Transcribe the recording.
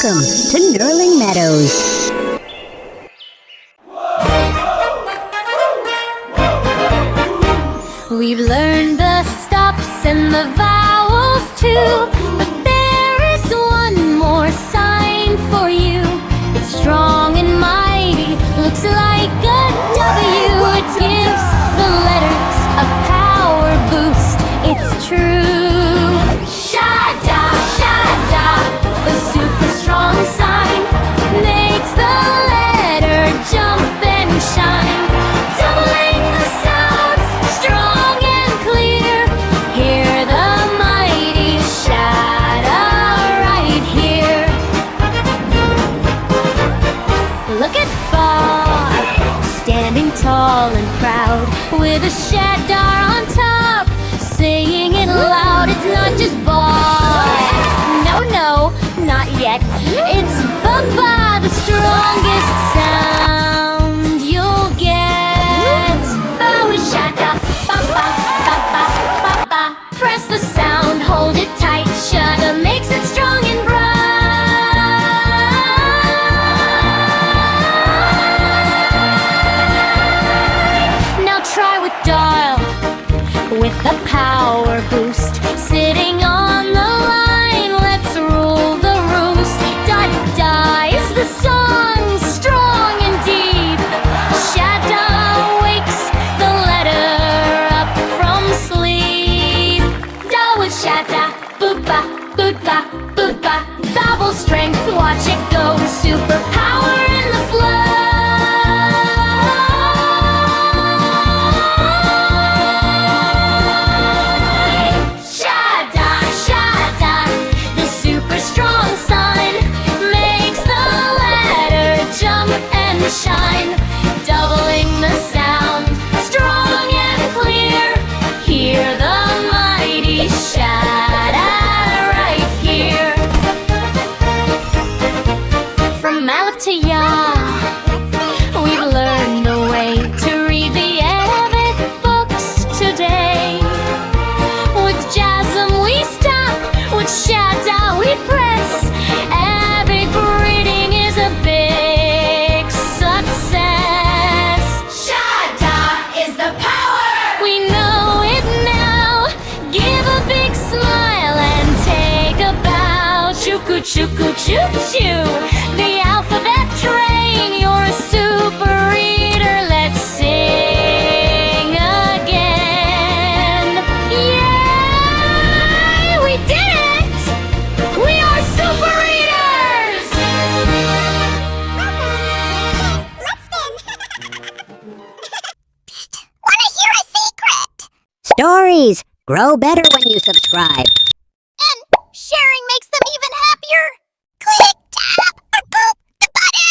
Welcome to Nurling Meadows. We've learned the stops and the vowels too, but there is one more sign for you. It's strong and mighty, looks like a W. It gives the letters a power boost. It's true. Shadda, Shadda, the super strong sign makes the letter jump and shine, doubling the sound, strong and clear. Hear the mighty Shadda right here. Look at Bob, standing tall and proud, with a Shadda on top, saying it loud. It's not just Bob, no, not yet. It's Baba, the strongest sound you'll get. Bow is Shadda, Baba, Baba, Baba. Press the sound, hold it tight. Shadda makes it strong and bright. Now try with dial, with a power boost, sitting on the line. Let's rule the roost. Da da is the song, strong and deep. Shadda wakes the letter up from sleep. Da with Shadda, booba, booba, booba. Babble strength, watch it go. Superpower in the flow. Shadda, Shadda, the super strong sign makes the letter jump and shine, doubling the sound, strong and clear. Hear the mighty Shadda right here. From Aleph to Yah, we've learned the way to read the Arabic books today. With Jasm we stop, with Shadda we press. Arabic reading is a big success. Shadda is the power! We know it now. Give a big smile and take a bow. Chuku chuku choo choo. The alphabet train, you're a super reader. Let's sing again. Yay! We did it! We are super readers! Stories grow better when you subscribe.